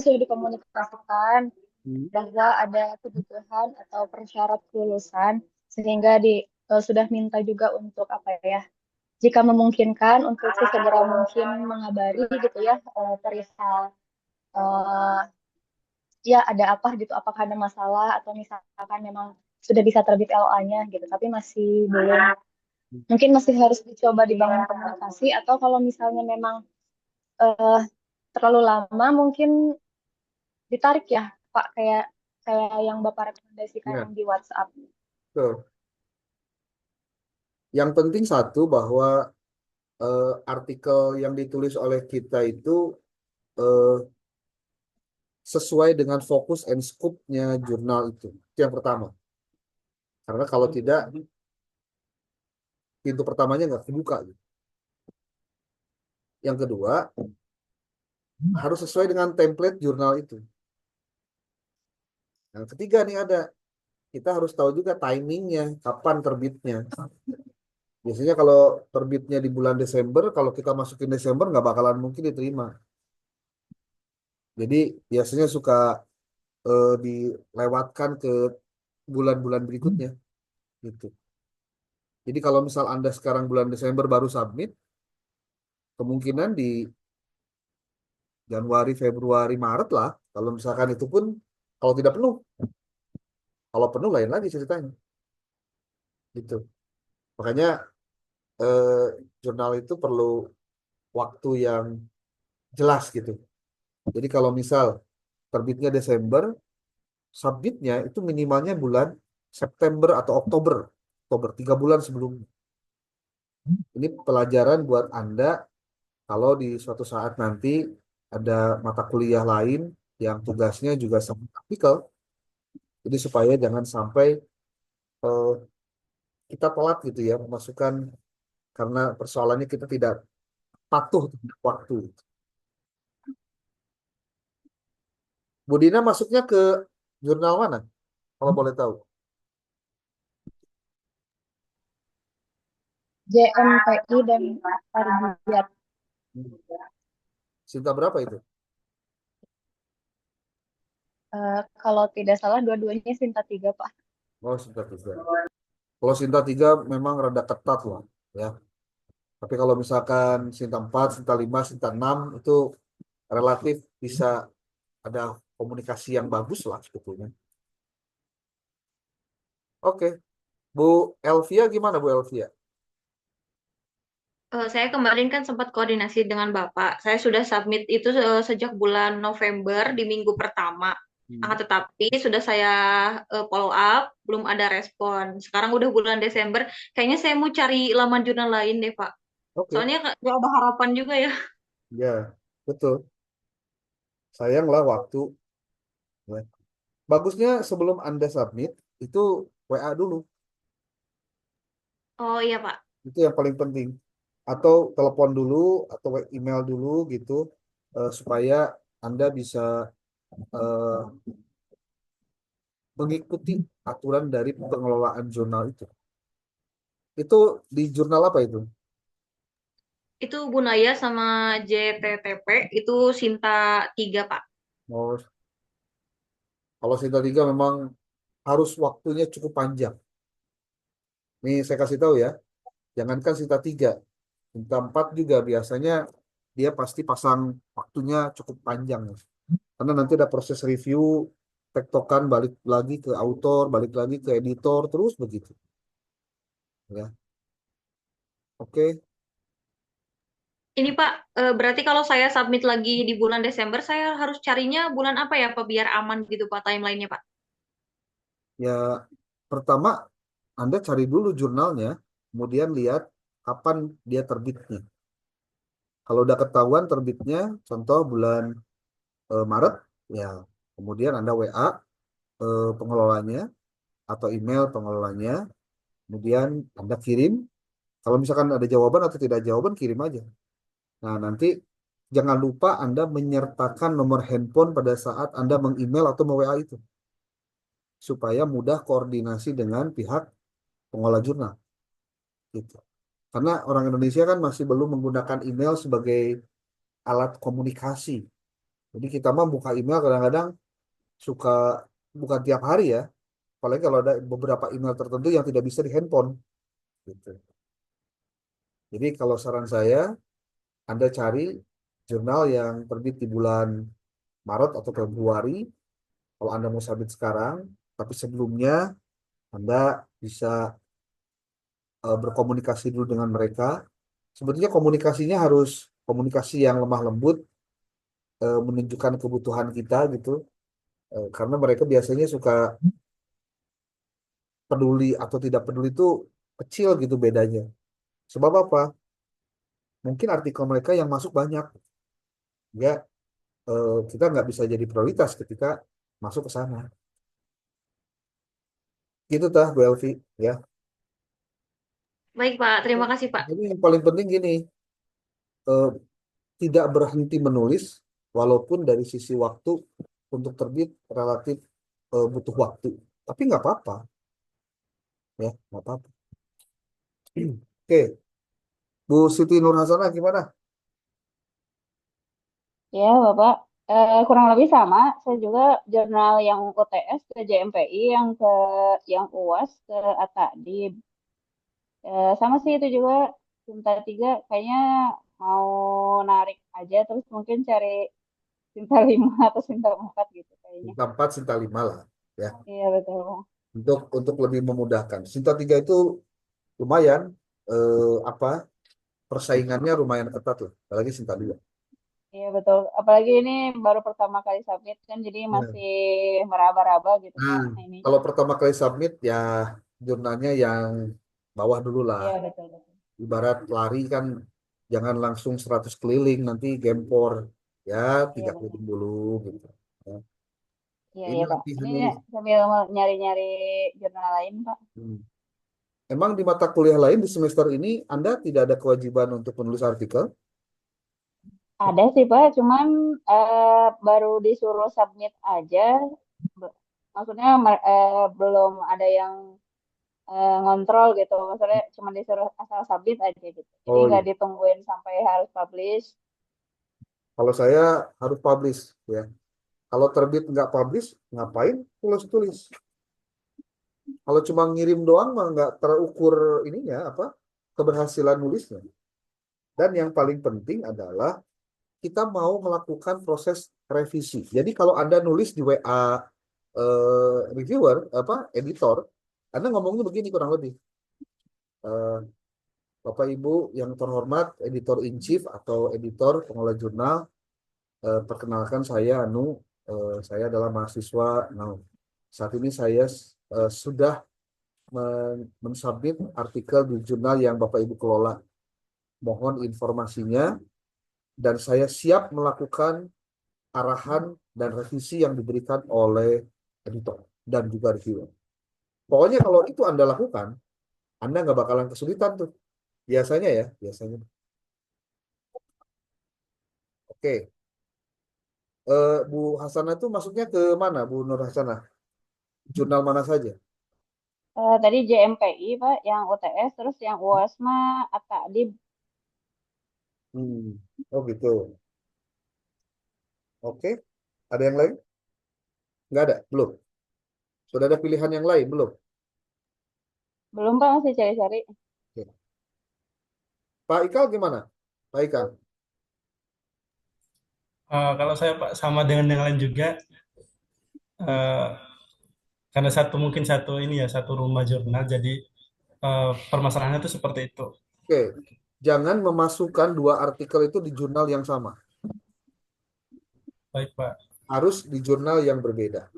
sudah dikomunikasikan Hmm. bahwa ada kebutuhan atau persyarat kelulusan sehingga sudah minta juga untuk apa ya, jika memungkinkan untuk sesegera mungkin mengabari gitu ya, perihal eh, ya ada apa gitu, apakah ada masalah atau misalkan memang sudah bisa terbit LOA-nya gitu, tapi masih belum, mungkin masih harus dicoba dibangun komunikasi, atau kalau misalnya memang eh, terlalu lama mungkin ditarik ya Pak, kayak kayak yang Bapak rekomendasikan Ya, di WhatsApp. betul. Yang penting satu bahwa artikel yang ditulis oleh kita itu eh, sesuai dengan fokus and scope-nya jurnal itu. Itu yang pertama. Karena kalau tidak, pintu pertamanya nggak kebuka gitu. Yang kedua, harus sesuai dengan template jurnal itu. Yang ketiga nih ada, kita harus tahu juga timingnya, kapan terbitnya. Biasanya kalau terbitnya di bulan Desember, kalau kita masukin Desember nggak bakalan mungkin diterima. Jadi biasanya suka dilewatkan ke bulan-bulan berikutnya gitu. Jadi kalau misal Anda sekarang bulan Desember baru submit, kemungkinan di Januari, Februari, Maret lah. Kalau misalkan itu pun kalau tidak penuh, kalau penuh lain lagi ceritanya gitu. Makanya eh, jurnal itu perlu waktu yang jelas gitu. Jadi kalau misal terbitnya Desember, submitnya itu minimalnya bulan September atau Oktober. Oktober, 3 bulan sebelumnya. Ini pelajaran buat Anda kalau di suatu saat nanti ada mata kuliah lain yang tugasnya juga sama praktikal. Jadi supaya jangan sampai eh, kita telat gitu ya memasukkan karena persoalannya kita tidak patuh terhadap waktu. Bu Dina masuknya ke jurnal mana? Kalau boleh tahu. JMPI dan Ardiat. Sinta berapa itu? Kalau tidak salah dua-duanya Sinta 3 Pak. Oh, Sinta 3. Kalau Sinta 3 memang rada ketat loh ya. Tapi kalau misalkan Sinta 4, Sinta 5, Sinta 6 itu relatif bisa ada komunikasi yang bagus lah sebetulnya. Oke, Bu Elvia gimana Bu Elvia? Saya kemarin kan sempat koordinasi dengan Bapak. Saya sudah submit itu sejak bulan November di minggu pertama. Hmm. Tetapi sudah saya follow up, belum ada respon. Sekarang udah bulan Desember, kayaknya saya mau cari laman jurnal lain deh, Pak. Oke, Soalnya nggak ada harapan juga ya. ya betul. Sayanglah waktu. Ya. Bagusnya sebelum Anda submit itu WA dulu. Oh iya, Pak. Itu yang paling penting. Atau telepon dulu atau email dulu gitu supaya Anda bisa eh, mengikuti aturan dari pengelolaan jurnal itu. Itu di jurnal apa itu? Itu Bunaya sama JTTP itu Sinta 3, Pak. Oh, kalau Sinta 3 memang harus waktunya cukup panjang. Nih saya kasih tahu ya, jangankan Sinta 3, Sinta 4 juga biasanya dia pasti pasang waktunya cukup panjang. Karena nanti ada proses review, tektokan balik lagi ke autor, balik lagi ke editor, terus begitu. Ya, oke. Ini Pak, berarti kalau saya submit lagi di bulan Desember, saya harus carinya bulan apa ya, Pak, biar aman gitu, Pak, timelinenya, Pak? Ya, pertama Anda cari dulu jurnalnya, kemudian lihat kapan dia terbitnya. Kalau udah ketahuan terbitnya, contoh bulan Maret, ya kemudian Anda WA pengelolanya atau email pengelolanya, kemudian Anda kirim. Kalau misalkan ada jawaban atau tidak jawaban, kirim aja. Nah, nanti jangan lupa Anda menyertakan nomor handphone pada saat Anda meng-email atau me-WA itu, supaya mudah koordinasi dengan pihak pengolah jurnal. Gitu. Karena orang Indonesia kan masih belum menggunakan email sebagai alat komunikasi. Jadi kita mah buka email kadang-kadang suka bukan tiap hari ya. Apalagi kalau ada beberapa email tertentu yang tidak bisa di handphone. Gitu. Jadi kalau saran saya, Anda cari jurnal yang terbit di bulan Maret atau Februari. Kalau Anda mau sabit sekarang, tapi sebelumnya Anda bisa berkomunikasi dulu dengan mereka. Sebetulnya komunikasinya harus komunikasi yang lemah lembut, menunjukkan kebutuhan kita gitu. Karena mereka biasanya suka peduli atau tidak peduli itu kecil gitu bedanya. Sebab apa? Mungkin artikel mereka yang masuk banyak, ya kita nggak bisa jadi prioritas ketika masuk ke sana. Gitu tah, Bu Elvi, ya. Baik, Pak. Terima kasih, Pak. Jadi yang paling penting gini, eh, tidak berhenti menulis, walaupun dari sisi waktu untuk terbit relatif butuh waktu. Tapi nggak apa-apa, ya, nggak apa-apa. Oke, Bu Siti Nur Hasanah gimana? Ya, Bapak. Kurang lebih sama. Saya juga jurnal yang UTS ke JMPI, yang UAS ke ATADIB. Sama sih itu juga Sinta 3 kayaknya mau narik aja terus mungkin cari Sinta 5 atau Sinta 4 gitu kayaknya. Sinta 4, Sinta 5 lah, ya. Iya betul, Bang. Untuk lebih memudahkan. Sinta 3 itu lumayan, apa, persaingannya lumayan ketat lah, apalagi Sinta 2. Iya betul. Apalagi ini baru pertama kali submit kan jadi Ya. masih meraba-raba gitu Nah, Pak. Nah, ininya. kalau pertama kali submit ya jurnalnya yang bawah dulu lah. Iya betul betul. Ibarat lari kan jangan langsung 100 keliling nanti gempor. Ya, Iya tiga benar. keliling dulu gitu. Ya. Iya Ini iya Pak. latihan Ini nulis. sambil nyari-nyari jurnal lain Pak. Hmm. Emang di mata kuliah lain di semester ini Anda tidak ada kewajiban untuk menulis artikel? Ada sih Pak, cuman baru disuruh submit aja. Maksudnya belum ada yang ngontrol gitu. Maksudnya cuma disuruh asal submit aja gitu. Jadi Oh nggak iya. ditungguin sampai harus publish. Kalau saya harus publish ya. Kalau terbit nggak publish, ngapain tulis-tulis? Kalau cuma ngirim doang mah nggak terukur ininya apa keberhasilan nulisnya. Dan yang paling penting adalah kita mau melakukan proses revisi. Jadi kalau Anda nulis di WA reviewer apa editor, Anda ngomongnya begini kurang lebih. Eh, Bapak Ibu yang terhormat, editor in chief atau editor pengelola jurnal, perkenalkan saya Anu, saya adalah mahasiswa. Nah, saat ini saya sudah mensubmit artikel di jurnal yang Bapak Ibu kelola. Mohon informasinya dan saya siap melakukan arahan dan revisi yang diberikan oleh editor dan juga reviewer. Pokoknya kalau itu Anda lakukan, Anda nggak bakalan kesulitan tuh. Biasanya ya, biasanya. Oke, Bu Hasanah itu masuknya ke mana, Bu Nur Hasanah? Jurnal mana saja? Tadi JMPI Pak, yang UTS, terus yang UAS mah ATADIB. Hmm. Oh gitu. Oke, ada yang lain? Nggak ada, belum. Sudah ada pilihan yang lain, belum? Belum Pak, masih cari-cari. Oke. Pak Ikal gimana? Pak Ikal. Kalau saya Pak sama dengan yang lain juga, eh, karena mungkin satu ini ya satu rumah jurnal, jadi permasalahannya itu seperti itu. Oke, jangan memasukkan dua artikel itu di jurnal yang sama. Baik Pak. Harus di jurnal yang berbeda.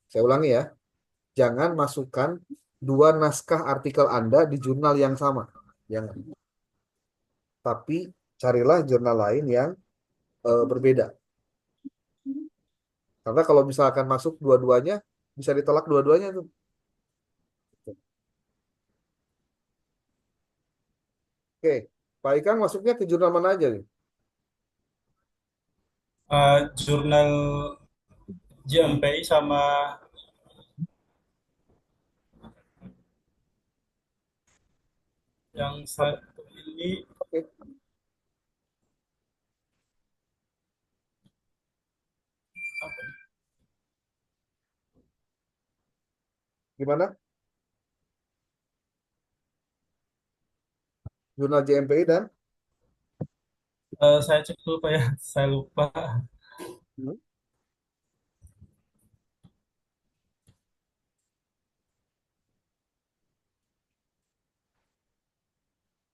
Saya ulangi ya, jangan masukkan dua naskah artikel Anda di jurnal yang sama. Jangan. Tapi carilah jurnal lain yang berbeda. Karena kalau misalkan masuk dua-duanya, bisa ditolak dua-duanya tuh. Oke, Pak Ikang masuknya ke jurnal mana aja nih? Jurnal JMPI sama yang Apa? satu ini Oke, Gimana? Jurnal JMPI dan Saya cek dulu Pak ya, saya lupa. hmm,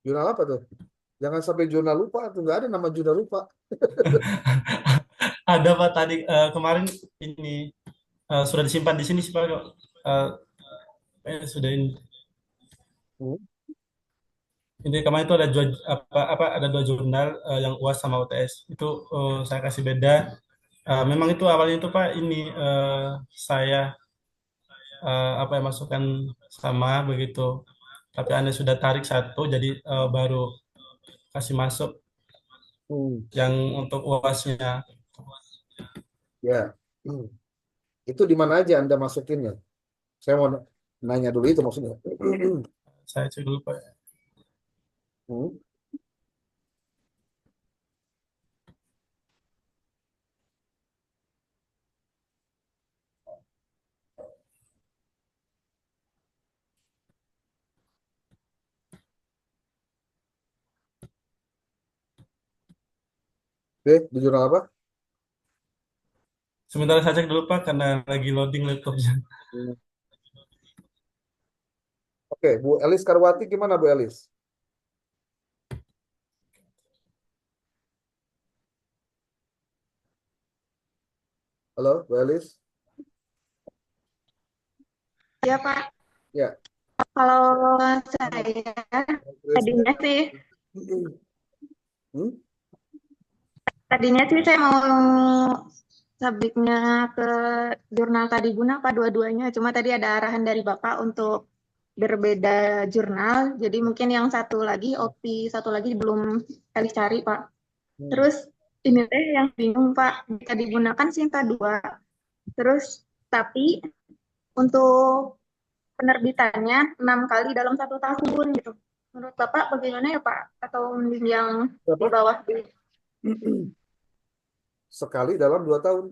jurnal apa tuh? Jangan sampai jurnal lupa tuh, nggak ada nama jurnal lupa. Ada Pak tadi kemarin ini sudah disimpan di sini sih Pak. Eh, sudah Hmm. ini kemarin itu ada dua apa ada dua jurnal yang UAS sama UTS. Itu saya kasih beda. Memang itu awalnya itu Pak ini saya apa yang masukkan sama begitu. Tapi Anda sudah tarik satu jadi baru kasih masuk Hmm. yang untuk UASnya. Ya. Hmm. Itu di mana aja Anda masukinnya? Saya mau nanya dulu itu maksudnya. Saya cek dulu Pak. Hmm. Oke, di jurnal apa? Sementara saya cek dulu Pak karena lagi loading laptopnya. Hmm. Oke, Bu Elis Karwati gimana Bu Elis? Halo, Bu Elis? Ya Pak, Ya. kalau saya tadinya sih, Hmm? tadinya sih saya mau submitnya ke jurnal Tadi Guna Pak dua-duanya. Cuma tadi ada arahan dari Bapak untuk berbeda jurnal. Jadi mungkin yang satu lagi, OPI satu lagi belum kali cari Pak. Hmm. Terus ini teh yang bingung Pak, jika digunakan Sinta 2. Terus tapi untuk penerbitannya 6 kali dalam 1 tahun gitu. Menurut Bapak bagaimana ya Pak? Atau mending yang di Berapa? bawah di Sekali dalam 2 tahun.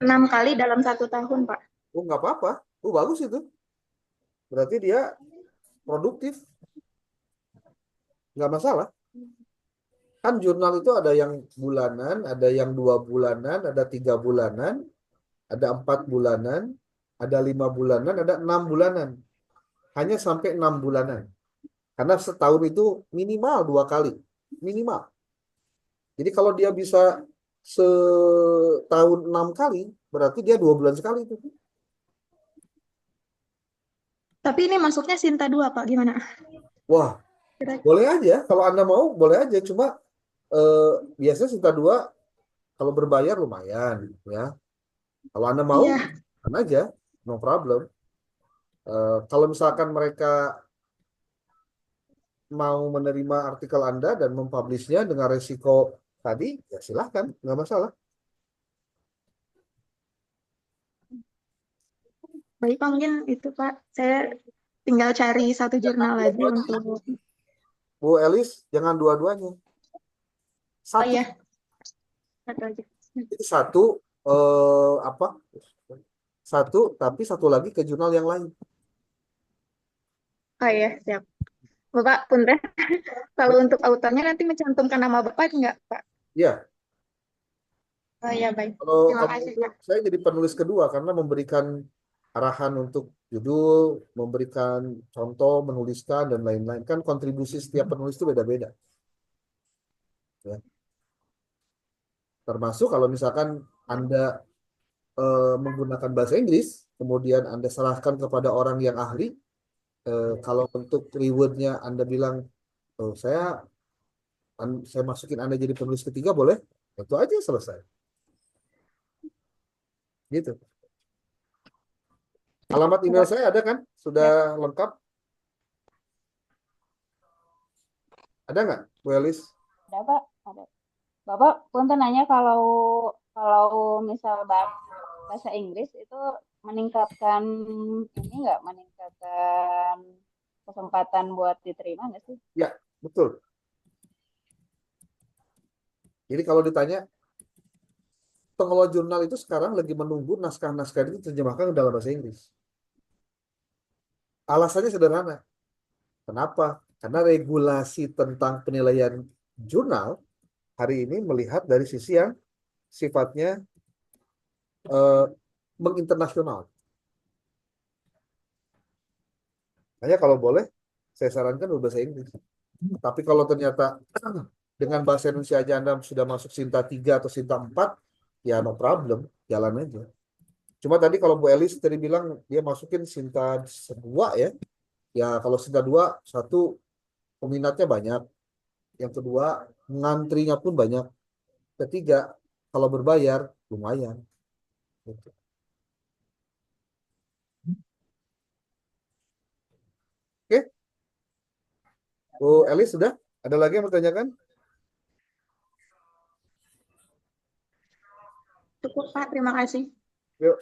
6 kali dalam 1 tahun Pak? Oh, nggak apa-apa. Oh, bagus itu. Berarti dia produktif. Nggak masalah. Kan jurnal itu ada yang bulanan, ada yang 2 bulanan, ada 3 bulanan, ada 4 bulanan, ada 5 bulanan, ada 6 bulanan. Hanya sampai 6 bulanan. Karena setahun itu minimal 2 kali. Minimal. Jadi kalau dia bisa setahun 6 kali, berarti dia 2 bulan sekali itu. Tapi ini masuknya Sinta 2 Pak, gimana? Wah, Kira- boleh aja. Kalau Anda mau, boleh aja. Cuma eh, biasanya Sinta 2 kalau berbayar lumayan, ya. Kalau Anda mau, Iya, kan aja, no problem. Kalau misalkan mereka mau menerima artikel Anda dan mempublishnya dengan resiko tadi, ya silahkan, nggak masalah. baik Pak, mungkin itu Pak. Saya tinggal cari satu Jangan jurnal lagi dua-duanya. untuk, Bu Elis, jangan dua-duanya. oh Satu, iya, satu aja. jadi satu, apa? Satu, tapi satu lagi ke jurnal yang lain. Oh iya, siap. Bapak, punten, kalau untuk autornya nanti mencantumkan nama Bapak enggak Pak? Ya, Oh iya, baik. kalau Terima kalau kasih itu Pak. saya jadi penulis kedua karena memberikan arahan untuk judul, memberikan contoh, menuliskan dan lain-lain. Kan kontribusi setiap penulis itu beda-beda. Ya. Termasuk kalau misalkan Anda menggunakan bahasa Inggris, kemudian Anda serahkan kepada orang yang ahli, kalau untuk rewardnya Anda bilang, oh, saya masukin Anda jadi penulis ketiga, boleh? Itu aja selesai. Gitu. Alamat email saya ada kan? Sudah Ya, lengkap? Ada nggak, Bu Elis? Ada Pak? Ada. Bapak punten nanya kalau kalau misal bahasa Inggris itu meningkatkan ini nggak meningkatkan kesempatan buat diterima nggak sih? Ya, betul. Jadi kalau ditanya, pengelola jurnal itu sekarang lagi menunggu naskah-naskah itu terjemahkan ke dalam bahasa Inggris. Alasannya sederhana. Kenapa? Karena regulasi tentang penilaian jurnal hari ini melihat dari sisi yang sifatnya eh, menginternasional. Hanya kalau boleh, saya sarankan berbahasa Inggris. Tapi kalau ternyata dengan bahasa Indonesia aja Anda sudah masuk Sinta 3 atau Sinta 4, ya no problem, jalan aja. Cuma tadi kalau Bu Elis tadi bilang dia masukin Sinta 2 ya. Ya kalau Sinta 2, satu peminatnya banyak. Yang kedua, ngantrinya pun banyak. Ketiga, kalau berbayar, lumayan. Gitu. Oke, Bu Elis sudah? Ada lagi yang bertanyakan? Cukup, Pak. Terima kasih. Yuk.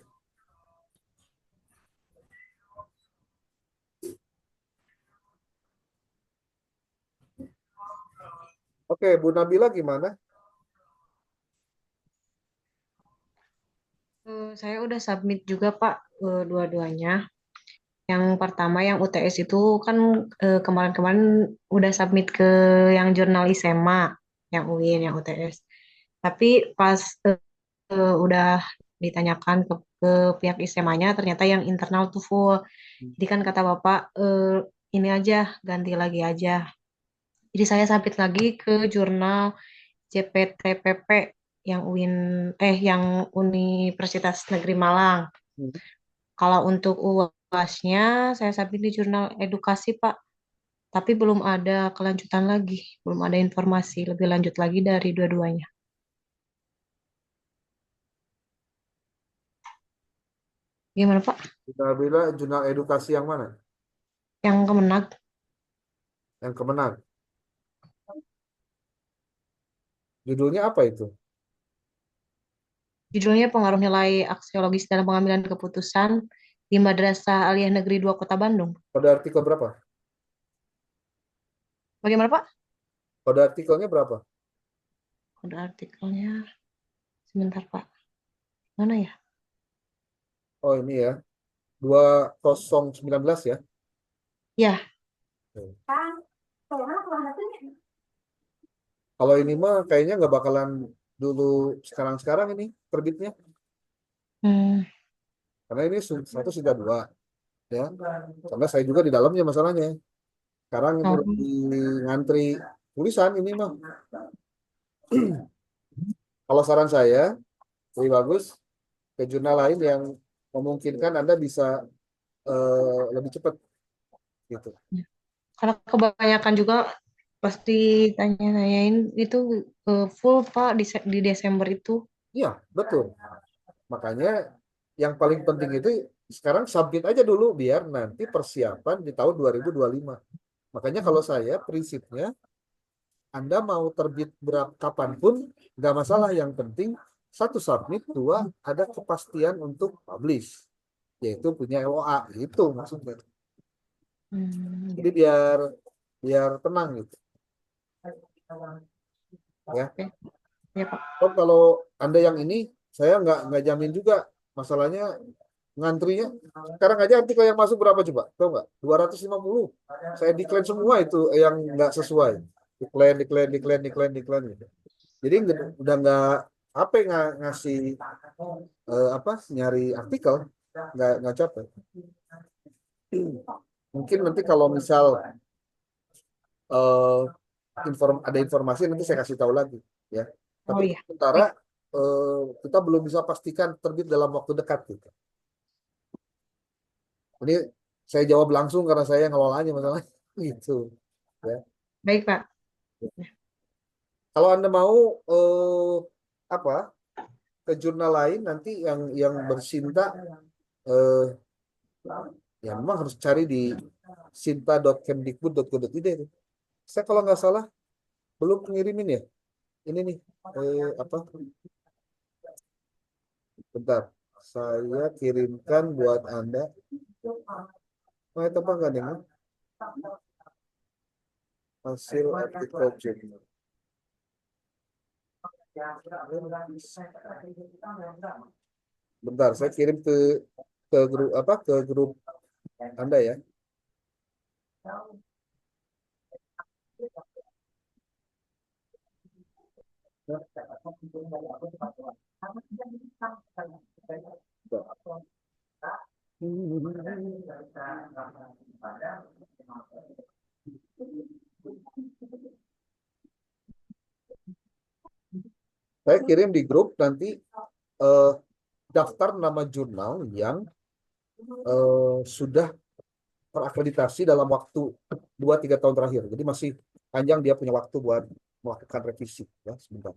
Oke, Bu Nabila gimana? Saya udah submit juga Pak, dua-duanya. Yang pertama yang UTS itu kan kemarin-kemarin udah submit ke yang jurnal ISEMA, yang UIN, yang UTS. Tapi pas udah ditanyakan ke pihak ISEMA-nya, ternyata yang internal tuh full. Jadi kan kata Bapak, ini aja, ganti lagi aja. Jadi saya submit lagi ke jurnal JPTPP yang UIN, yang Universitas Negeri Malang. Hmm. Kalau untuk UASnya, saya submit di jurnal edukasi, Pak. Tapi belum ada kelanjutan lagi, belum ada informasi lebih lanjut lagi dari dua-duanya. Gimana, Pak? Bu Nabila jurnal edukasi yang mana? Yang Kemenag, Yang Kemenang. Judulnya apa itu? judulnya Pengaruh Nilai Aksiologis dalam Pengambilan Keputusan di Madrasah Aliyah Negeri 2 Kota Bandung. Pada artikel berapa? Bagaimana, Pak? Pada artikelnya berapa? Ada artikelnya. Sebentar, Pak. Mana ya? Oh ini ya, 2019 ya. Ya, Kalau ini mah kayaknya nggak bakalan dulu sekarang-sekarang ini terbitnya. hmm, Karena ini satu sudah dua. Ya. Karena saya juga di dalamnya masalahnya. Sekarang itu oh, lagi ngantri tulisan ini mah. Kalau saran saya, lebih bagus ke jurnal lain yang memungkinkan Anda bisa lebih cepat gitu. karena kebanyakan juga pasti tanya-tanyain itu full Pak di Desember itu. Iya, betul. Makanya yang paling penting itu sekarang submit aja dulu biar nanti persiapan di tahun 2025. Makanya kalau saya prinsipnya Anda mau terbit berapa kapanpun nggak masalah. Yang penting satu submit, dua ada kepastian untuk publish, yaitu punya LOA itu maksudnya. Jadi biar biar tenang gitu ya. Oke. Ya Pak. Kalau Anda yang ini saya nggak jamin juga masalahnya ngantrinya. Sekarang aja artikel yang masuk berapa coba? Tahu nggak? 250. Saya decline semua itu yang nggak sesuai. Decline gitu. Jadi udah nggak apa ngasih apa nyari artikel nggak capek. Mungkin nanti kalau misal eh, ada informasi nanti saya kasih tahu lagi ya. Oh Tapi iya. sementara kita belum bisa pastikan terbit dalam waktu dekat gitu. Ini saya jawab langsung karena saya ngelolanya masalah gitu ya. Baik Pak. Kalau Anda mau apa ke jurnal lain nanti yang bersinta eh, ya memang harus cari di sinta.kemdikbud.go.id itu. Saya kalau nggak salah belum ngirimin ya. Ini nih apa? Bentar, saya kirimkan buat Anda. Mau itu apa enggak nih? Hasil artikel jurnal. Bentar, saya kirim ke grup apa ke grup Anda ya. Saya kirim di grup nanti eh, daftar nama jurnal yang sudah terakreditasi dalam waktu 2-3 tahun terakhir. Jadi masih panjang dia punya waktu buat melakukan revisi. Ya, sebentar.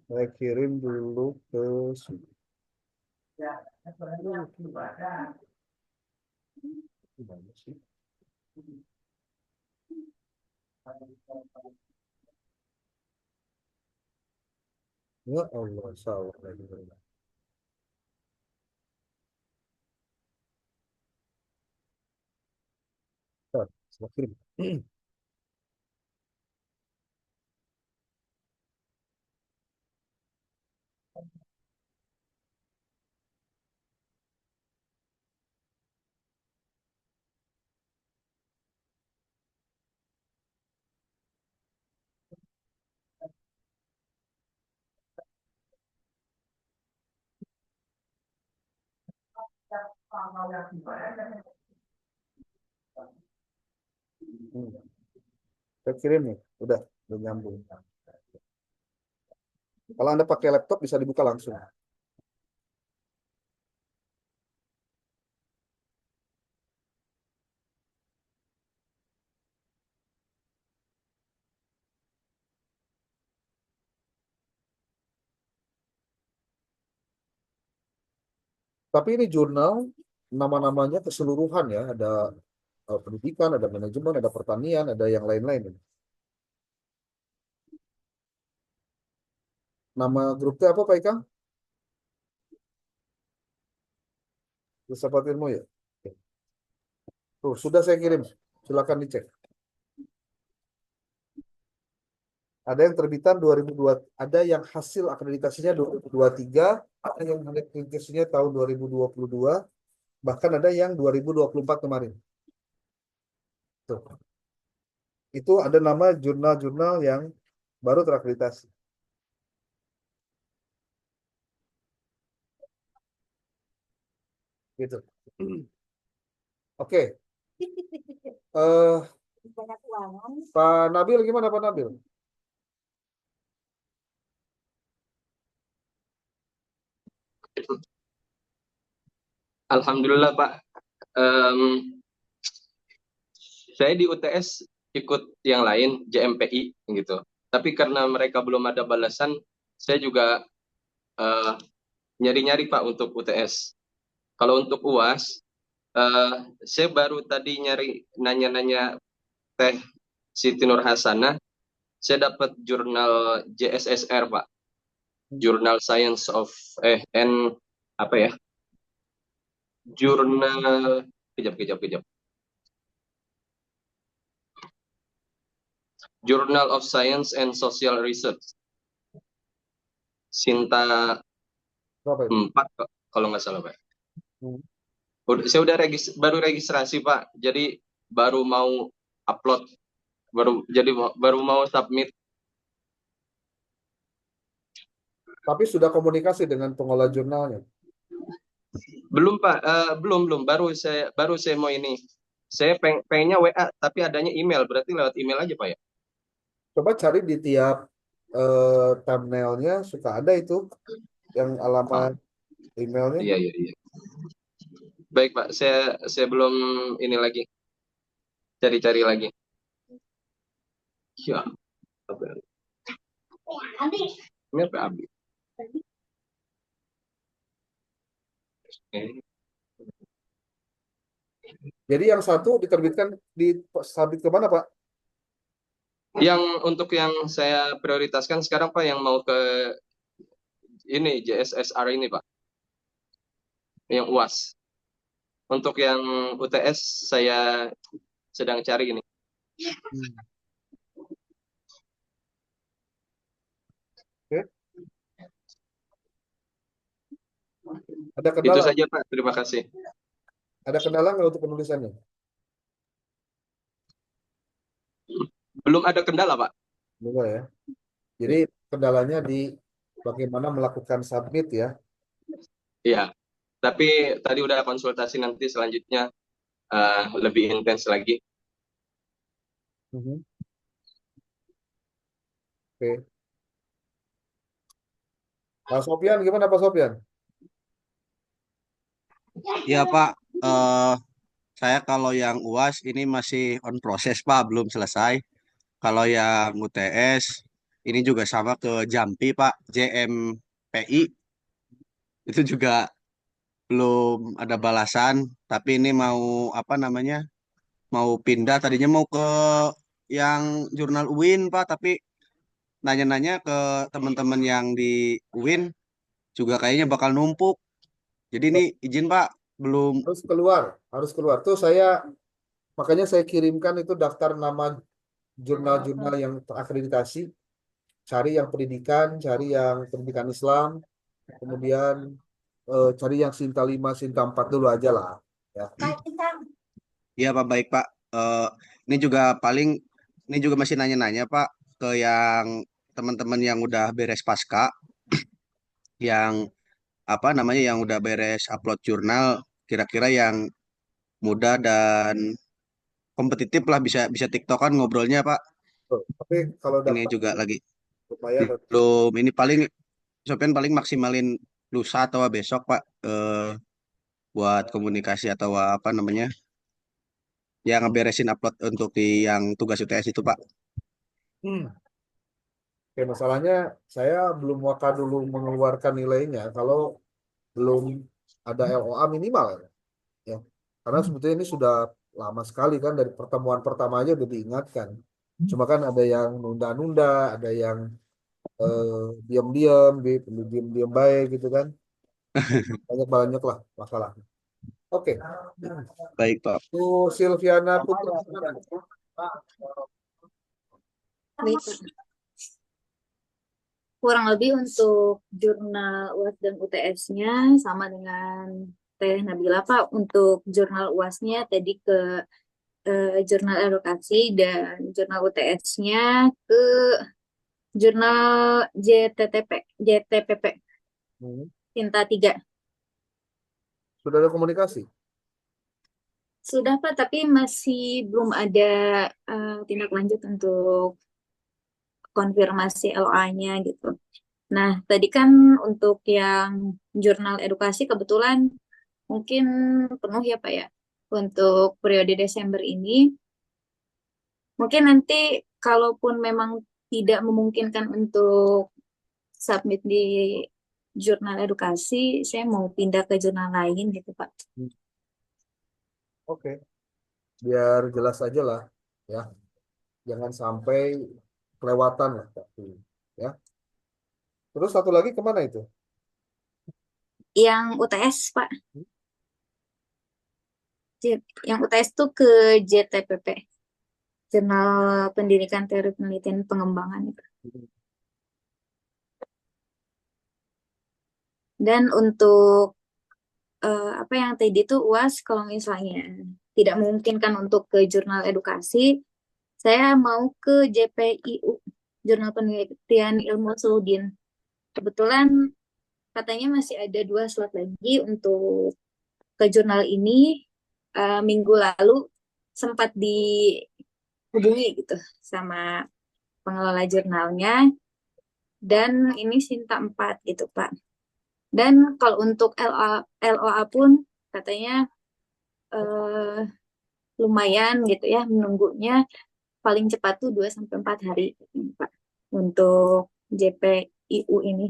Saya kirim dulu ke sini. Gimana sih? Ya Allah, salah lagi. Saya kirim. Saya kirim nih, udah nyambung. Kalau Anda pakai laptop bisa dibuka langsung. Tapi ini jurnal nama-namanya keseluruhan ya, ada pendidikan, ada manajemen, ada pertanian, ada yang lain-lain. Nama grupnya apa Pak Ika? Filsafat ilmu ya. Oke. Tuh, sudah saya kirim. Silakan dicek. Ada yang terbitan 2002, ada yang hasil akreditasinya 2023, ada yang akreditasinya tahun 2022, bahkan ada yang 2024 kemarin. Tuh. Itu ada nama jurnal-jurnal yang baru terakreditasi. Gitu. Oke. Eh, Pak Nabil gimana Pak Nabil? Alhamdulillah Pak. Em, saya di UTS ikut yang lain JMPI gitu. Tapi karena mereka belum ada balasan, saya juga eh, nyari-nyari Pak untuk UTS. Kalau untuk UAS, saya baru tadi nyari nanya-nanya Teh Siti Nur Hasanah. Saya dapat jurnal JSSR Pak, Jurnal Science of and apa ya? Jurnal kejap. Journal of Science and Social Research. Sinta Berapa itu? 4 kalau nggak salah Pak. Hmm. Saya udah baru registrasi Pak, jadi baru mau upload, baru mau submit. Tapi sudah komunikasi dengan pengelola jurnalnya. Belum Pak, belum baru saya mau ini. Saya pengennya WA tapi adanya email, berarti lewat email aja Pak ya. Coba cari di tiap thumbnailnya suka ada itu yang alamat emailnya. Iya. Baik Pak, saya belum ini lagi. Cari-cari lagi. Ya. Ini apa Abi? Jadi yang satu diterbitkan di sabit ke mana Pak? Yang untuk yang saya prioritaskan sekarang Pak, yang mau ke ini JSSR ini Pak, yang UAS. Untuk yang UTS saya sedang cari ini. Oke. Ada Itu kendala? saja Pak, terima kasih. Ada kendala nggak untuk penulisannya? Belum ada kendala Pak. Enggak ya. Jadi kendalanya di bagaimana melakukan submit ya. Iya, tapi tadi udah konsultasi, nanti selanjutnya lebih intens lagi. Oke. Pak Sopyan, gimana Pak Sopyan? Ya Pak, saya kalau yang UAS ini masih on proses Pak, belum selesai. Kalau yang UTS ini juga sama ke Jampi Pak, JMPI itu juga belum ada balasan. Tapi ini mau apa namanya? Mau pindah. Tadinya mau ke yang jurnal UIN Pak, tapi nanya-nanya ke teman-teman yang di UIN juga kayaknya bakal numpuk. Jadi ini izin Pak, belum. Harus keluar. Tuh makanya saya kirimkan itu daftar nama jurnal-jurnal yang terakreditasi. Cari yang pendidikan, cari yang pendidikan Islam, kemudian cari yang Sinta 5, Sinta 4 dulu aja lah. Ya. Iya Pak, baik Pak. Ini juga ini juga masih nanya-nanya Pak ke yang teman-teman yang udah beres pasca, yang apa namanya yang udah beres upload jurnal, kira-kira yang mudah dan kompetitif lah, bisa bisa TikTokan ngobrolnya Pak. Tapi kalau Ini dapat juga lagi lumayan. belum, ini paling maksimalin lusa atau besok Pak, buat komunikasi atau apa namanya yang ngeberesin upload untuk di yang tugas UTS itu Pak. Oke, masalahnya saya belum waka dulu mengeluarkan nilainya kalau belum ada LOA minimal ya. Karena sebetulnya ini sudah lama sekali kan, dari pertemuan pertama aja udah diingatkan. Cuma kan ada yang nunda-nunda, ada yang diam-diam, diam-diam baik gitu kan. Banyak-banyak lah masalah. Oke. Baik Pak. Silviana Putri. Baik. Kurang lebih untuk jurnal UAS dan UTS-nya sama dengan Teh Nabila Pak. Untuk jurnal UAS-nya tadi ke jurnal edukasi, dan jurnal UTS-nya ke jurnal JTPP Tinta 3. Sudah ada komunikasi? Sudah Pak, tapi masih belum ada tindak lanjut untuk konfirmasi LOA-nya gitu. Nah, tadi kan untuk yang jurnal edukasi kebetulan mungkin penuh ya Pak ya. Untuk periode Desember ini, mungkin nanti kalaupun memang tidak memungkinkan untuk submit di jurnal edukasi, saya mau pindah ke jurnal lain gitu Pak. Oke. Biar jelas aja lah ya. Jangan sampai kelewatan lah. Ya. Terus satu lagi kemana itu? Yang UTS Pak. Yang UTS tuh ke JTPP. Jurnal Pendidikan Teori Penelitian Pengembangan itu. Dan untuk apa yang tadi itu UAS kalau misalnya tidak memungkinkan untuk ke jurnal edukasi, saya mau ke JPIU, Jurnal Penelitian Ilmu Seludin. Kebetulan katanya masih ada 2 slot lagi untuk ke jurnal ini. Minggu lalu sempat dihubungi gitu sama pengelola jurnalnya, dan ini Sinta 4 gitu Pak. Dan kalau untuk LOA pun katanya eh, lumayan gitu ya menunggunya, paling cepat tuh 2 sampai 4 hari Pak untuk JPIU ini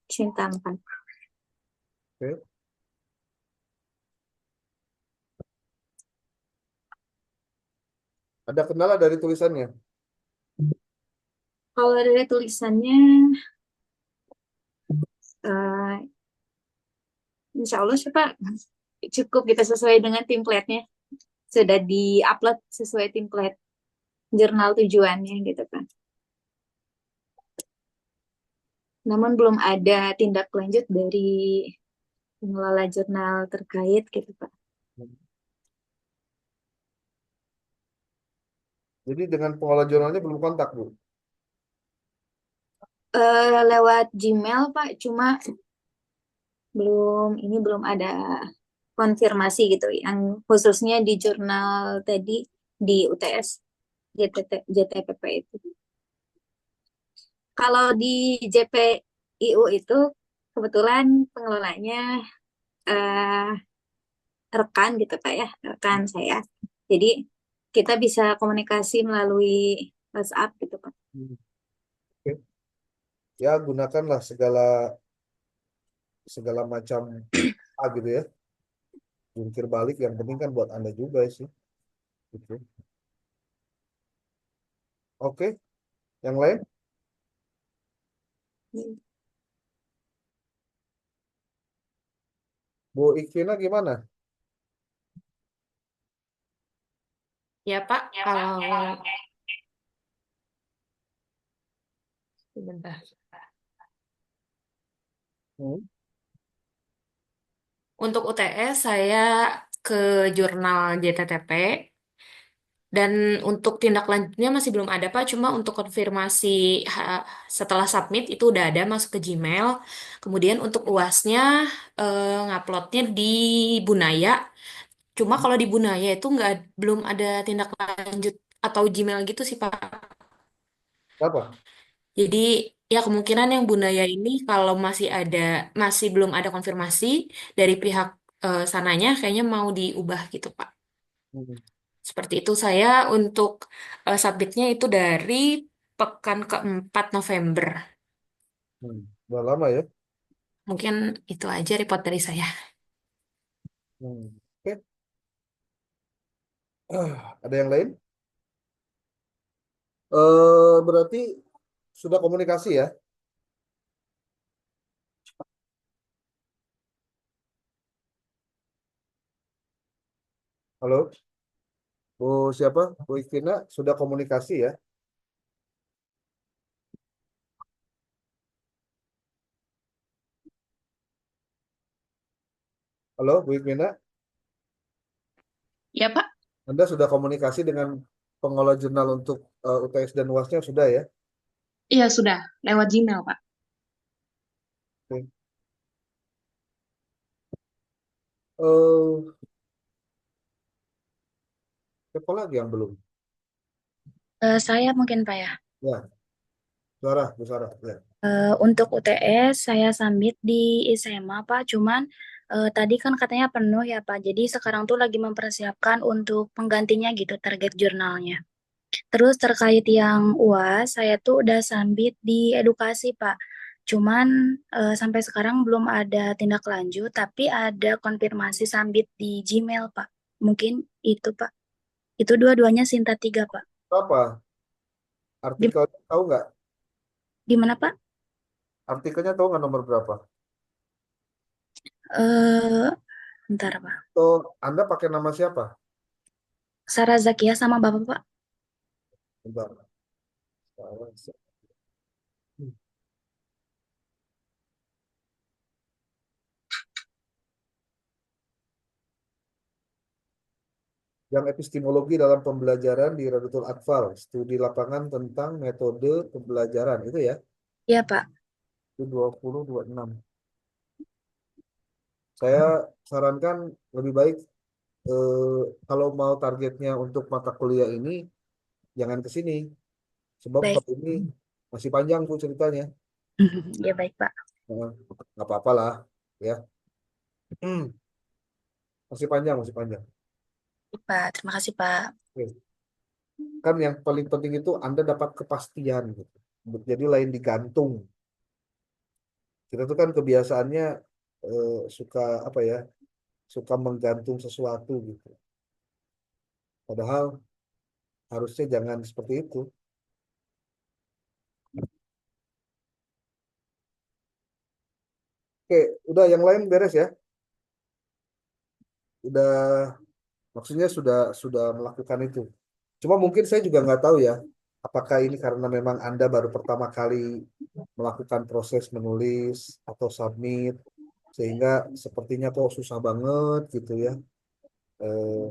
Sinta 4. Oke. Ada kendala dari tulisannya? Kalau dari tulisannya eh, Insya Allah sih Pak cukup kita sesuai dengan template-nya, sudah di-upload sesuai template jurnal tujuannya gitu kan. Namun belum ada tindak lanjut dari pengelola jurnal terkait gitu Pak. Jadi dengan pengelola jurnalnya belum kontak, Bu? Lewat Gmail Pak, cuma belum ada konfirmasi gitu yang khususnya di jurnal tadi di UTS JTPP itu. Kalau di JPIU itu kebetulan pengelolanya eh, rekan gitu Pak ya, rekan saya. Jadi kita bisa komunikasi melalui WhatsApp gitu Pak. Oke. Ya, gunakanlah segala macam gitu ya. Jungkir balik yang penting kan buat Anda juga sih. Gitu. Oke, yang lain? Bu Ikvina gimana? Ya Pak, kalau sebentar. Hmm. Untuk UTS saya ke jurnal JTTP, dan untuk tindak lanjutnya masih belum ada Pak, cuma untuk konfirmasi setelah submit itu udah ada masuk ke Gmail. Kemudian untuk UASnya nguploadnya di Bunaya. Cuma kalau di Bunaya itu belum ada tindak lanjut atau Gmail gitu sih Pak. Apa? Jadi ya kemungkinan yang Bunaya ini kalau masih belum ada konfirmasi dari pihak sananya, kayaknya mau diubah gitu Pak. Hmm. Seperti itu. Saya untuk submitnya itu dari pekan keempat November. Udah lama ya? Mungkin itu aja report dari saya. Oke. Ada yang lain? Berarti sudah komunikasi ya? Halo? Bu siapa? Bu Ikvina sudah komunikasi ya? Halo, Bu Ikvina? Ya Pak? Anda sudah komunikasi dengan pengelola jurnal untuk UTS dan UASnya sudah ya? Iya sudah, lewat Gmail Pak. Oke. Eh, Siapa lagi yang belum? Saya mungkin Pak ya. Ya, Bu Sarah. Ya. Untuk UTS saya submit di SMA Pak, cuman tadi kan katanya penuh ya Pak. Jadi sekarang tuh lagi mempersiapkan untuk penggantinya gitu target jurnalnya. Terus terkait yang UAS, saya tuh udah submit di edukasi Pak. Cuman sampai sekarang belum ada tindak lanjut, tapi ada konfirmasi submit di Gmail Pak. Mungkin itu Pak. Itu dua-duanya Sinta 3 Pak. Apa? Artikelnya tahu nggak? Gimana Pak? Artikelnya tahu nggak nomor berapa? Eh, Bentar Pak. Atau Anda pakai nama siapa? Sarah Zakia sama Bapak Pak. Bentar. Sarah. yang epistemologi dalam pembelajaran di Radatul Atfal, studi lapangan tentang metode pembelajaran itu ya, Iya, Pak. itu 2026. Saya sarankan lebih baik kalau mau targetnya untuk mata kuliah ini jangan ke sini, sebab Baik. kalau ini masih panjang tuh ceritanya. Ya, baik, Pak. Nah, nggak apa-apa lah, ya. Masih panjang, masih panjang. Pak, terima kasih, Pak. Oke. Kan yang paling penting itu Anda dapat kepastian gitu. Jadi lain digantung. Kita tuh kan kebiasaannya suka apa ya? Suka menggantung sesuatu gitu. Padahal harusnya jangan seperti itu. Oke, udah yang lain beres ya. Udah maksudnya sudah melakukan itu. Cuma mungkin saya juga nggak tahu ya, apakah ini karena memang Anda baru pertama kali melakukan proses menulis atau submit, sehingga sepertinya kok susah banget gitu ya. Eh,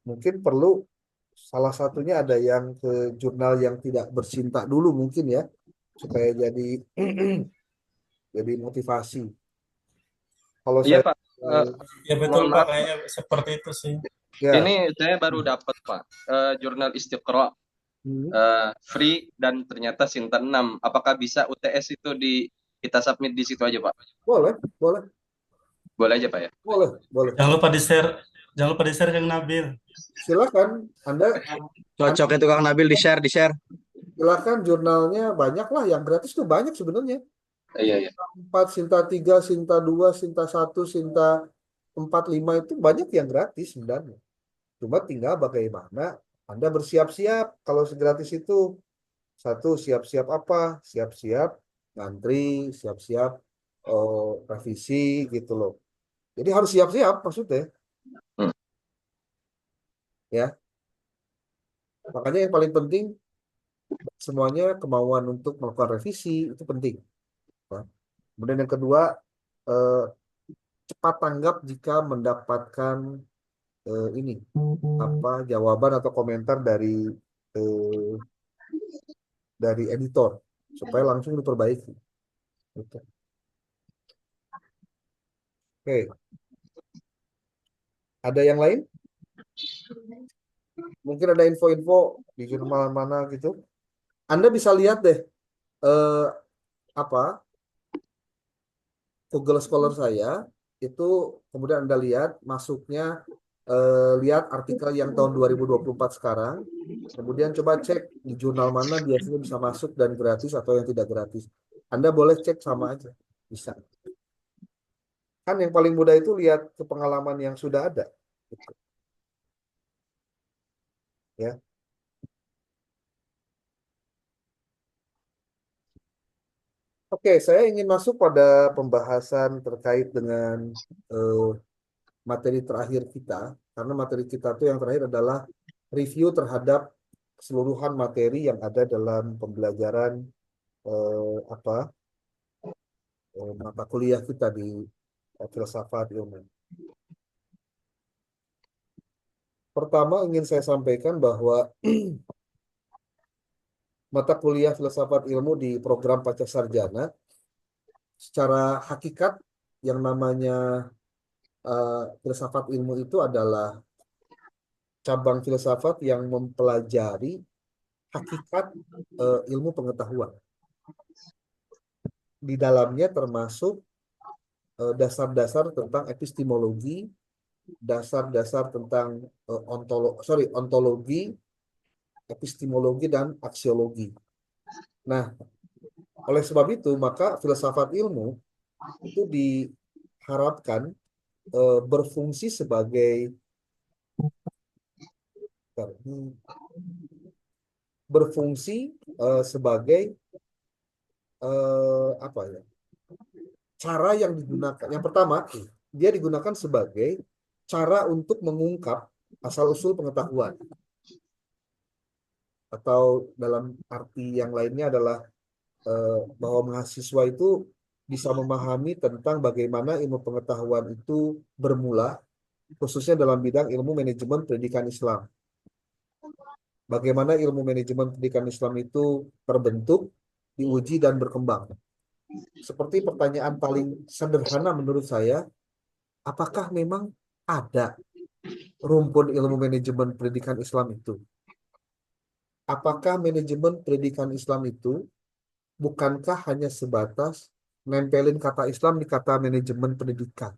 Mungkin perlu salah satunya ada yang ke jurnal yang tidak bercinta dulu mungkin ya, supaya jadi jadi motivasi. Kalau Iya saya Pak. Eh, Ya betul mohon Pak, maaf, kayaknya seperti itu sih. ya, ini saya baru dapat Pak jurnal Istiqra free dan ternyata Sinta 6. Apakah bisa UTS itu kita submit di situ aja Pak? boleh, boleh, Boleh aja Pak ya? boleh, boleh. Jangan lupa di-share Kang Nabil. Silakan, Anda Cocok itu Kang Nabil di-share. silakan jurnalnya banyak lah, yang gratis tuh banyak sebenarnya. Iya, iya. 4, Sinta 3, Sinta 2, Sinta 1, Sinta 4, 5 itu banyak yang gratis sebenarnya. Cuma tinggal bagaimana Anda bersiap-siap kalau segratis itu. Satu, siap-siap apa? Siap-siap ngantri, siap-siap revisi gitu loh. Jadi harus siap-siap maksudnya. Hmm. Ya. Makanya yang paling penting semuanya kemauan untuk melakukan revisi itu penting. Nah, kemudian yang kedua, eh, cepat tanggap jika mendapatkan ini apa jawaban atau komentar eh, dari editor supaya langsung diperbaiki. Gitu. Oke, ada yang lain? Mungkin ada info-info di jurnal mana gitu. Anda bisa lihat deh eh, apa Google Scholar saya itu, kemudian Anda lihat masuknya, lihat artikel yang tahun 2024 sekarang, kemudian coba cek di jurnal mana biasanya bisa masuk dan gratis atau yang tidak gratis. Anda boleh cek sama aja, bisa. Kan yang paling mudah itu lihat ke pengalaman yang sudah ada. Gitu. Ya. Oke, saya ingin masuk pada pembahasan terkait dengan eh, materi terakhir kita, karena materi kita itu yang terakhir adalah review terhadap keseluruhan materi yang ada dalam pembelajaran apa mata kuliah kita di filsafat ilmu. Pertama ingin saya sampaikan bahwa mata kuliah filsafat ilmu di program Pasca Sarjana secara hakikat yang namanya filsafat ilmu itu adalah cabang filsafat yang mempelajari hakikat ilmu pengetahuan. Di dalamnya termasuk dasar-dasar tentang epistemologi, dasar-dasar tentang ontologi, epistemologi, dan aksiologi. Nah, oleh sebab itu, maka filsafat ilmu itu diharapkan berfungsi sebagai apa ya? Cara yang digunakan. Yang pertama, dia digunakan sebagai cara untuk mengungkap asal-usul pengetahuan. Atau dalam arti yang lainnya adalah bahwa mahasiswa itu bisa memahami tentang bagaimana ilmu pengetahuan itu bermula khususnya dalam bidang ilmu manajemen pendidikan Islam. Bagaimana ilmu manajemen pendidikan Islam itu terbentuk, diuji, dan berkembang. Seperti pertanyaan paling sederhana menurut saya, apakah memang ada rumpun ilmu manajemen pendidikan Islam itu? Apakah manajemen pendidikan Islam itu bukankah hanya sebatas nempelin kata Islam di kata manajemen pendidikan?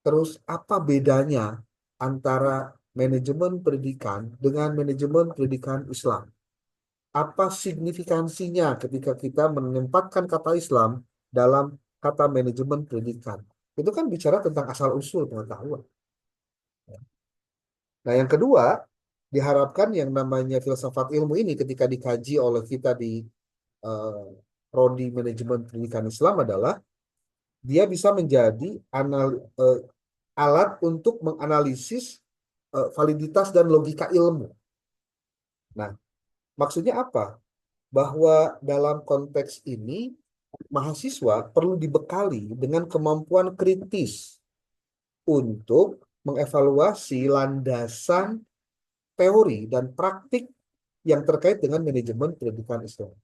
Terus apa bedanya antara manajemen pendidikan dengan manajemen pendidikan Islam? Apa signifikansinya ketika kita menempatkan kata Islam dalam kata manajemen pendidikan? Itu kan bicara tentang asal-usul pengetahuan. Nah, yang kedua, diharapkan yang namanya filsafat ilmu ini ketika dikaji oleh kita di prodi manajemen pendidikan Islam adalah dia bisa menjadi alat untuk menganalisis validitas dan logika ilmu. Nah, maksudnya apa? Bahwa dalam konteks ini mahasiswa perlu dibekali dengan kemampuan kritis untuk mengevaluasi landasan teori dan praktik yang terkait dengan manajemen pendidikan Islam.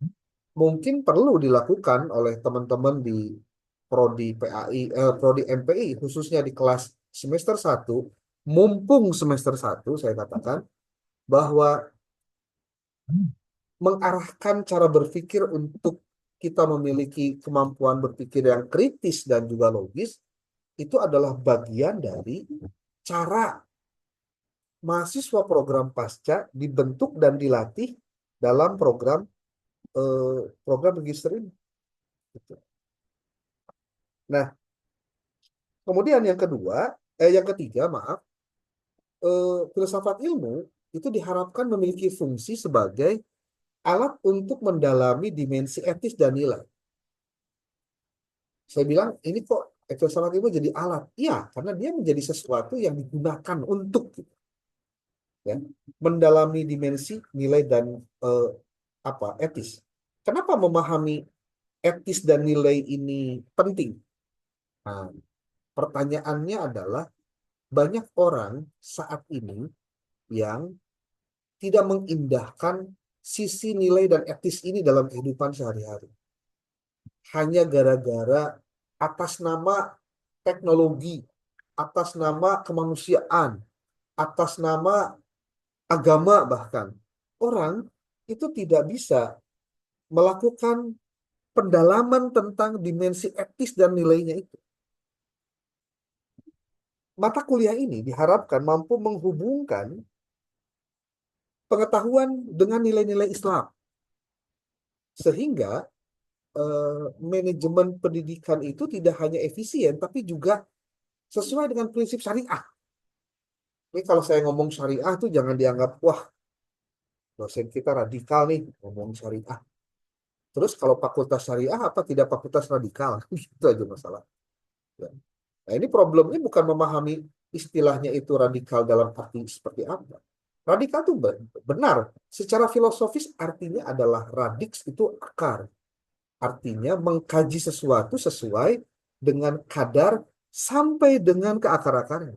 Mungkin perlu dilakukan oleh teman-teman di prodi PAI, prodi MPI, khususnya di kelas semester 1, mumpung semester 1, saya katakan, bahwa mengarahkan cara berpikir untuk kita memiliki kemampuan berpikir yang kritis dan juga logis, itu adalah bagian dari cara mahasiswa program pasca dibentuk dan dilatih dalam program magister ini. Nah, kemudian yang ketiga, maaf, filsafat ilmu itu diharapkan memiliki fungsi sebagai alat untuk mendalami dimensi etis dan nilai. Saya bilang, ini kok filsafat ilmu jadi alat? Iya, karena dia menjadi sesuatu yang digunakan untuk ya, mendalami dimensi nilai dan etis. Kenapa memahami etis dan nilai ini penting? Nah, pertanyaannya adalah banyak orang saat ini yang tidak mengindahkan sisi nilai dan etis ini dalam kehidupan sehari-hari. Hanya gara-gara atas nama teknologi, atas nama kemanusiaan, atas nama agama bahkan, orang itu tidak bisa melakukan pendalaman tentang dimensi etis dan nilainya itu. Mata kuliah ini diharapkan mampu menghubungkan pengetahuan dengan nilai-nilai Islam. Sehingga manajemen pendidikan itu tidak hanya efisien, tapi juga sesuai dengan prinsip syariah. Ini kalau saya ngomong syariah tuh jangan dianggap, wah, dosen kita radikal nih ngomong syariah. Terus kalau fakultas syariah apa tidak fakultas radikal? Itu aja masalah. Ya. Nah, ini problemnya bukan memahami istilahnya itu radikal dalam arti seperti apa. Radikal itu benar. Secara filosofis artinya adalah radix itu akar. Artinya mengkaji sesuatu sesuai dengan kadar sampai dengan ke akar-akarnya.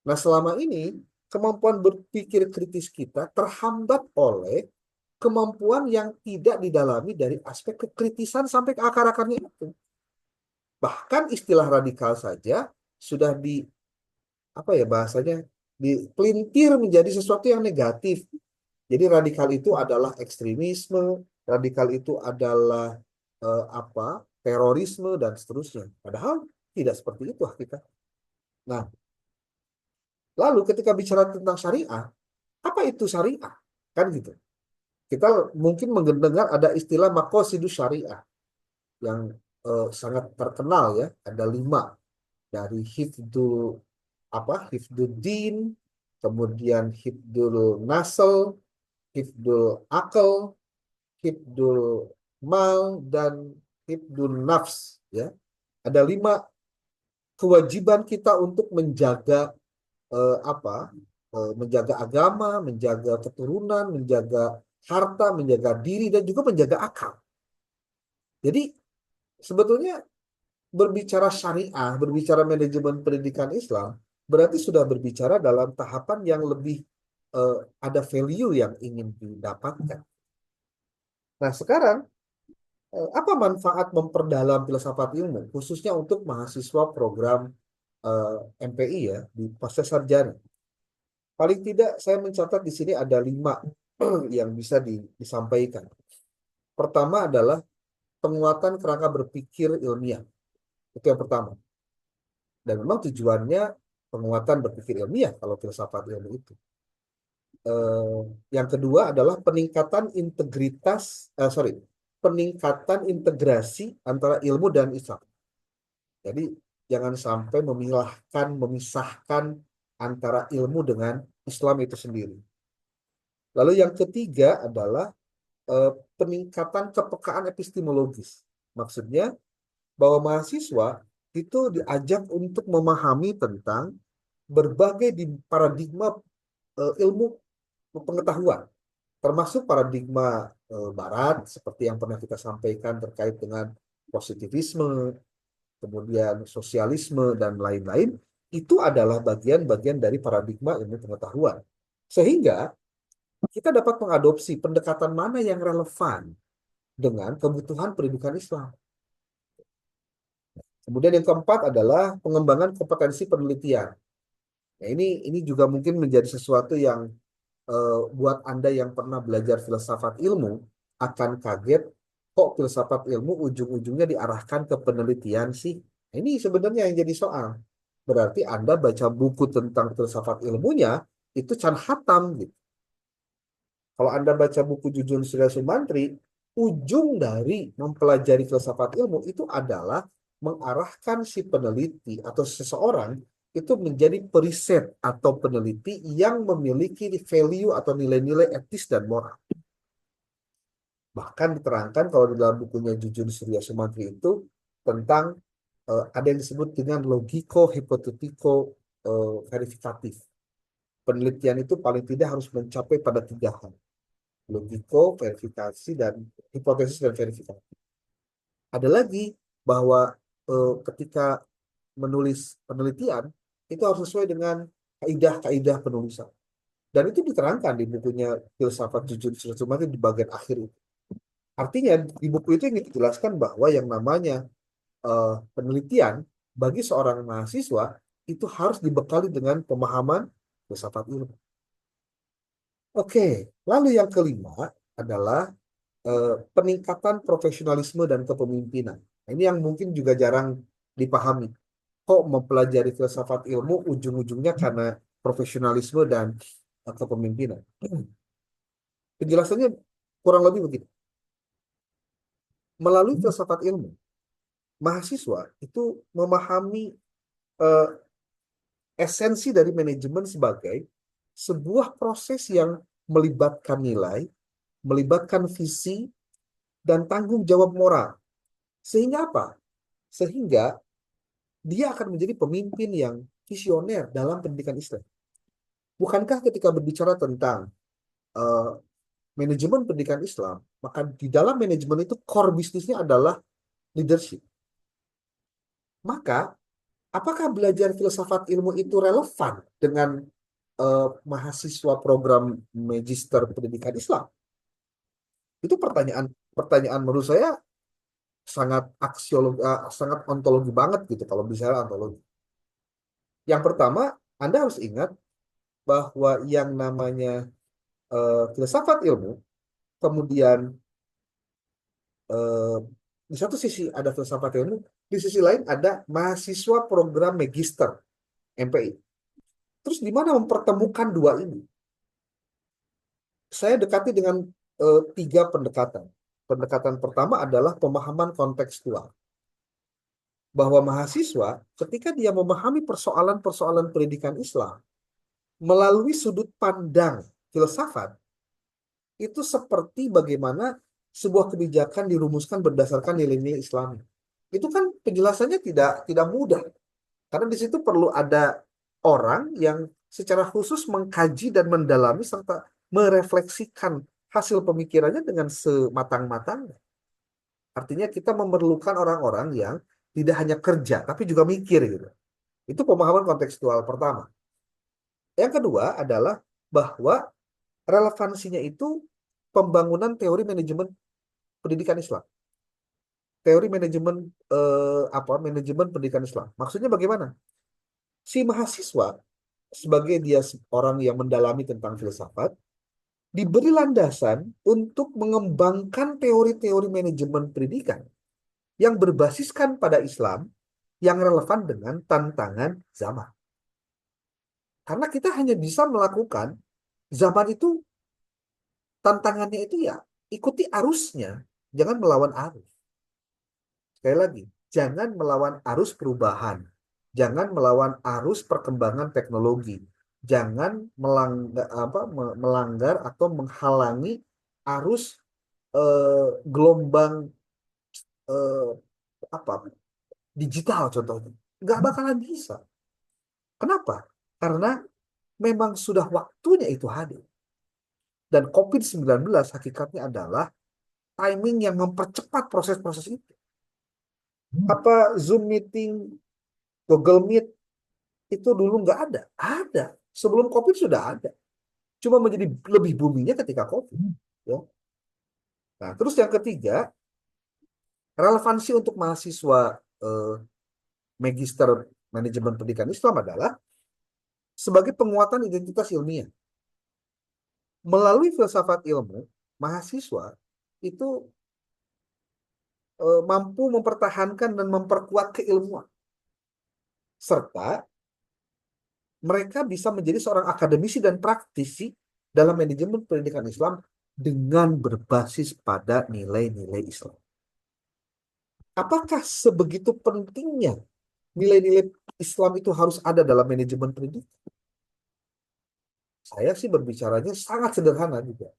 Nah, selama ini kemampuan berpikir kritis kita terhambat oleh kemampuan yang tidak didalami dari aspek kekritisan sampai ke akar-akarnya itu. Bahkan istilah radikal saja sudah bahasanya dipelintir menjadi sesuatu yang negatif. Jadi radikal itu adalah ekstremisme, radikal itu adalah terorisme dan seterusnya. Padahal tidak seperti itu hakikat. Nah, lalu ketika bicara tentang syariah, apa itu syariah? Kan gitu. Kita mungkin mendengar ada istilah maqasidus syariah yang sangat terkenal ya, ada 5 dari hifduddin, kemudian hifdul nasl, hifdul akal, hifdul mal, dan hifdul nafs ya. Ada 5 kewajiban kita untuk menjaga menjaga agama, menjaga keturunan, menjaga harta, menjaga diri, dan juga menjaga akal. Jadi sebetulnya berbicara syariah, berbicara manajemen pendidikan Islam, berarti sudah berbicara dalam tahapan yang lebih ada value yang ingin didapatkan. Nah, sekarang apa manfaat memperdalam filsafat ilmu, khususnya untuk mahasiswa program MPI ya, di pasca sarjana? Paling tidak saya mencatat di sini ada 5 yang bisa disampaikan. Pertama adalah penguatan kerangka berpikir ilmiah. Itu yang pertama. Dan memang tujuannya penguatan berpikir ilmiah kalau filsafat ilmu itu. Yang kedua adalah peningkatan integrasi antara ilmu dan Islam. Jadi jangan sampai memisahkan antara ilmu dengan Islam itu sendiri. Lalu yang ketiga adalah peningkatan kepekaan epistemologis. Maksudnya bahwa mahasiswa itu diajak untuk memahami tentang berbagai paradigma ilmu pengetahuan, termasuk paradigma Barat, seperti yang pernah kita sampaikan terkait dengan positivisme, kemudian sosialisme, dan lain-lain. Itu adalah bagian-bagian dari paradigma ilmu pengetahuan. Sehingga kita dapat mengadopsi pendekatan mana yang relevan dengan kebutuhan pendidikan Islam. Kemudian yang keempat adalah pengembangan kompetensi penelitian. Nah, ini juga mungkin menjadi sesuatu yang buat Anda yang pernah belajar filsafat ilmu akan kaget, kok filsafat ilmu ujung-ujungnya diarahkan ke penelitian sih? Nah, ini sebenarnya yang jadi soal. Berarti Anda baca buku tentang filsafat ilmunya, itu can hatam gitu. Kalau Anda baca buku Jujun Surya Sumantri, ujung dari mempelajari filsafat ilmu itu adalah mengarahkan si peneliti atau seseorang itu menjadi periset atau peneliti yang memiliki value atau nilai-nilai etis dan moral. Bahkan diterangkan kalau di dalam bukunya Jujun Surya Sumantri itu tentang ada yang disebut dengan logiko-hipotetiko-verifikatif. Penelitian itu paling tidak harus mencapai pada 3 hal. Logiko, verifikasi, dan hipotesis dan verifikasi. Ada lagi bahwa ketika menulis penelitian, itu harus sesuai dengan kaidah-kaidah penulisan. Dan itu diterangkan di bukunya Filsafat Jujun Surya Sumantri di bagian akhir itu. Artinya di buku itu ingin dijelaskan bahwa yang namanya penelitian bagi seorang mahasiswa itu harus dibekali dengan pemahaman filsafat ilmu. Oke, lalu yang kelima adalah peningkatan profesionalisme dan kepemimpinan. Nah, ini yang mungkin juga jarang dipahami. Kok mempelajari filsafat ilmu ujung-ujungnya karena profesionalisme dan kepemimpinan? Penjelasannya kurang lebih begitu. Melalui filsafat ilmu, mahasiswa itu memahami esensi dari manajemen sebagai sebuah proses yang melibatkan nilai, melibatkan visi, dan tanggung jawab moral. Sehingga apa? Sehingga dia akan menjadi pemimpin yang visioner dalam pendidikan Islam. Bukankah ketika berbicara tentang manajemen pendidikan Islam, maka di dalam manajemen itu core bisnisnya adalah leadership. Maka, apakah belajar filsafat ilmu itu relevan dengan mahasiswa program magister pendidikan Islam? Itu pertanyaan menurut saya sangat sangat ontologi banget gitu kalau bicara ontologi. Yang pertama, Anda harus ingat bahwa yang namanya filsafat ilmu, kemudian di satu sisi ada filsafat ilmu, di sisi lain ada mahasiswa program magister MPI. Terus di mana mempertemukan dua ini? Saya dekati dengan 3 pendekatan. Pendekatan pertama adalah pemahaman kontekstual. Bahwa mahasiswa ketika dia memahami persoalan-persoalan pendidikan Islam melalui sudut pandang filsafat, itu seperti bagaimana sebuah kebijakan dirumuskan berdasarkan nilai-nilai Islami. Itu kan penjelasannya tidak mudah. Karena di situ perlu ada orang yang secara khusus mengkaji dan mendalami serta merefleksikan hasil pemikirannya dengan sematang-matangnya. Artinya kita memerlukan orang-orang yang tidak hanya kerja, tapi juga mikir gitu. Itu pemahaman kontekstual pertama. Yang kedua adalah bahwa relevansinya itu pembangunan teori manajemen pendidikan Islam. Teori manajemen manajemen pendidikan Islam. Maksudnya bagaimana? Si mahasiswa sebagai dia orang yang mendalami tentang filsafat diberi landasan untuk mengembangkan teori-teori manajemen pendidikan yang berbasiskan pada Islam yang relevan dengan tantangan zaman. Karena kita hanya bisa melakukan zaman itu, tantangannya itu ya ikuti arusnya, jangan melawan arus. Sekali lagi, jangan melawan arus perubahan, jangan melawan arus perkembangan teknologi, jangan melanggar atau menghalangi arus gelombang eh, apa digital contohnya. Nggak bakalan bisa. Kenapa? Karena memang sudah waktunya itu hadir. Dan COVID-19 hakikatnya adalah timing yang mempercepat proses-proses itu. Apa Zoom meeting, Google Meet itu dulu nggak ada? Ada. Sebelum COVID sudah ada. Cuma menjadi lebih boomingnya ketika COVID. Ya. Nah, terus yang ketiga, relevansi untuk mahasiswa Magister Manajemen Pendidikan Islam adalah sebagai penguatan identitas ilmiah. Melalui filsafat ilmu, mahasiswa itu mampu mempertahankan dan memperkuat keilmuan. Serta mereka bisa menjadi seorang akademisi dan praktisi dalam manajemen pendidikan Islam dengan berbasis pada nilai-nilai Islam. Apakah sebegitu pentingnya nilai-nilai Islam itu harus ada dalam manajemen pendidikan? Saya sih berbicaranya sangat sederhana juga.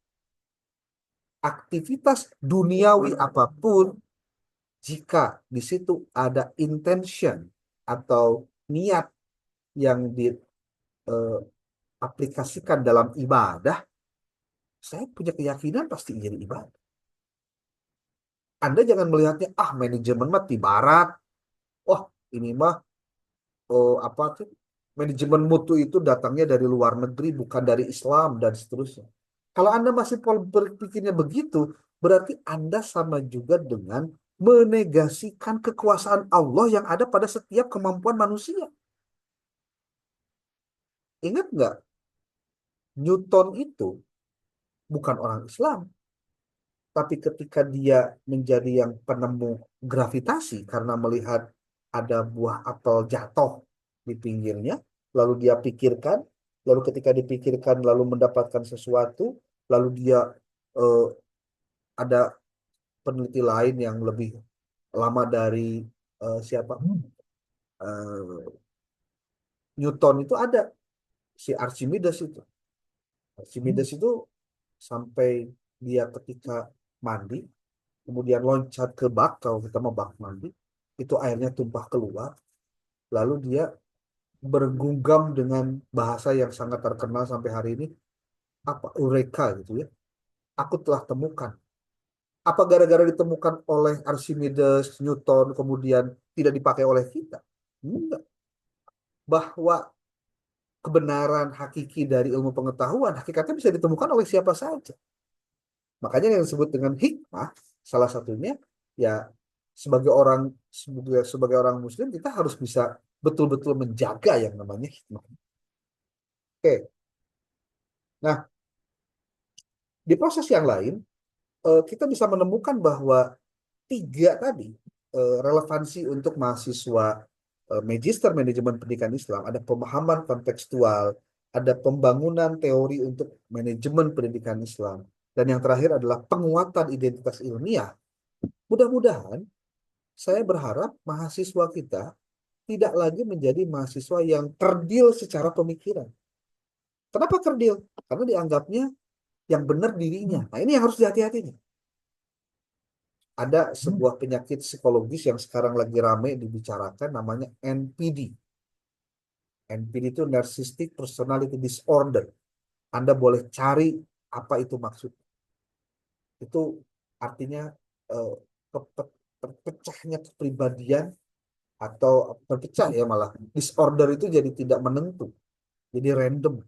Aktivitas duniawi apapun, jika di situ ada intention atau niat yang diaplikasikan dalam ibadah, saya punya keyakinan pasti jadi ibadah. Anda jangan melihatnya, manajemen mah di barat. Oh, ini mah apa tuh? Manajemen mutu itu datangnya dari luar negeri, bukan dari Islam dan seterusnya. Kalau Anda masih berpikirnya begitu, berarti Anda sama juga dengan menegasikan kekuasaan Allah yang ada pada setiap kemampuan manusia. Ingat nggak? Newton itu bukan orang Islam. Tapi ketika dia menjadi yang penemu gravitasi karena melihat ada buah apel jatuh di pinggirnya, lalu dia pikirkan, lalu ketika dipikirkan lalu mendapatkan sesuatu, lalu dia eh, ada peneliti lain yang lebih lama dari siapa? Newton itu ada si Archimedes itu. Archimedes itu sampai dia ketika mandi, kemudian loncat ke bak, kalau kita mau bak mandi, itu airnya tumpah keluar, lalu dia bergugam dengan bahasa yang sangat terkenal sampai hari ini, apa Eureka gitu ya. Aku telah temukan. Apa gara-gara ditemukan oleh Archimedes, Newton, kemudian tidak dipakai oleh kita? Enggak. Bahwa kebenaran hakiki dari ilmu pengetahuan, hakikatnya bisa ditemukan oleh siapa saja. Makanya yang disebut dengan hikmah, salah satunya ya sebagai orang Muslim kita harus bisa betul-betul menjaga yang namanya hikmah. Oke. Nah, di proses yang lain kita bisa menemukan bahwa tiga tadi relevansi untuk mahasiswa Magister Manajemen Pendidikan Islam, ada pemahaman kontekstual, ada pembangunan teori untuk manajemen pendidikan Islam, dan yang terakhir adalah penguatan identitas ilmiah. Mudah-mudahan saya berharap mahasiswa kita tidak lagi menjadi mahasiswa yang kerdil secara pemikiran. Kenapa kerdil? Karena dianggapnya yang benar dirinya. Nah, ini yang harus dihati-hati. Ada sebuah penyakit psikologis yang sekarang lagi ramai dibicarakan, namanya NPD. NPD itu Narcissistic Personality Disorder. Anda boleh cari apa itu maksud. Itu artinya terpecahnya kepribadian atau terpecah ya, malah disorder itu jadi tidak menentu, jadi random.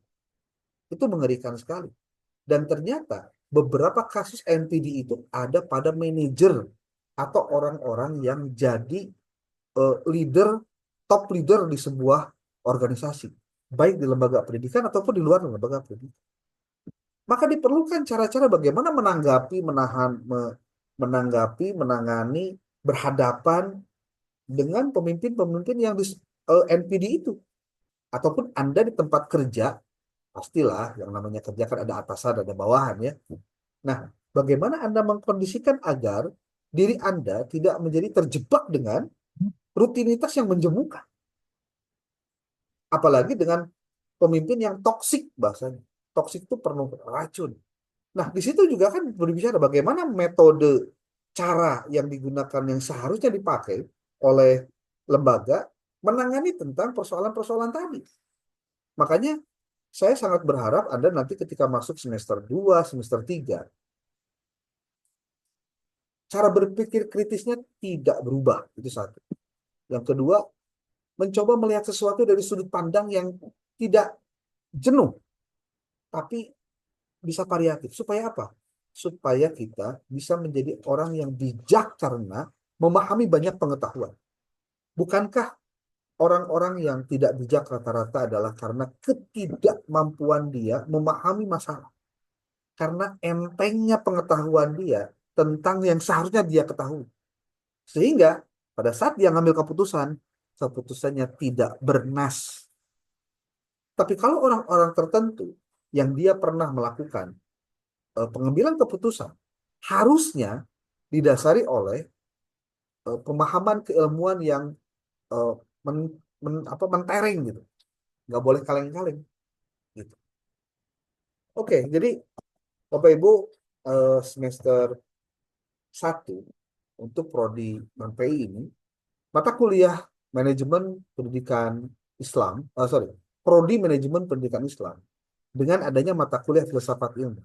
Itu mengerikan sekali. Dan ternyata beberapa kasus NPD itu ada pada manajer atau orang-orang yang jadi leader, top leader di sebuah organisasi, baik di lembaga pendidikan ataupun di luar lembaga pendidikan. Maka diperlukan cara-cara bagaimana menanggapi, menangani, berhadapan dengan pemimpin-pemimpin yang di NPD itu. Ataupun Anda di tempat kerja, pastilah yang namanya kerja kan ada atasan, ada bawahan ya. Nah, bagaimana Anda mengkondisikan agar diri Anda tidak menjadi terjebak dengan rutinitas yang menjemukan. Apalagi dengan pemimpin yang toksik bahasanya. Toksik itu penuh racun. Nah, di situ juga kan berbicara bagaimana metode cara yang digunakan yang seharusnya dipakai oleh lembaga menangani tentang persoalan-persoalan tadi. Makanya saya sangat berharap Anda nanti ketika masuk semester 2, semester 3, cara berpikir kritisnya tidak berubah. Itu satu. Yang kedua, mencoba melihat sesuatu dari sudut pandang yang tidak jenuh, tapi bisa variatif. Supaya apa? Supaya kita bisa menjadi orang yang bijak karena memahami banyak pengetahuan. Bukankah orang-orang yang tidak bijak rata-rata adalah karena ketidakmampuan dia memahami masalah? Karena entengnya pengetahuan dia tentang yang seharusnya dia ketahui. Sehingga pada saat dia ngambil keputusan, keputusannya tidak bernas. Tapi kalau orang-orang tertentu yang dia pernah melakukan pengambilan keputusan, harusnya didasari oleh pemahaman keilmuan yang eh, mentereng gitu, nggak boleh kaleng-kaleng gitu. Oke, jadi Bapak Ibu, semester 1 untuk prodi non PI ini, mata kuliah manajemen pendidikan Islam, prodi manajemen pendidikan Islam, dengan adanya mata kuliah filsafat ilmu,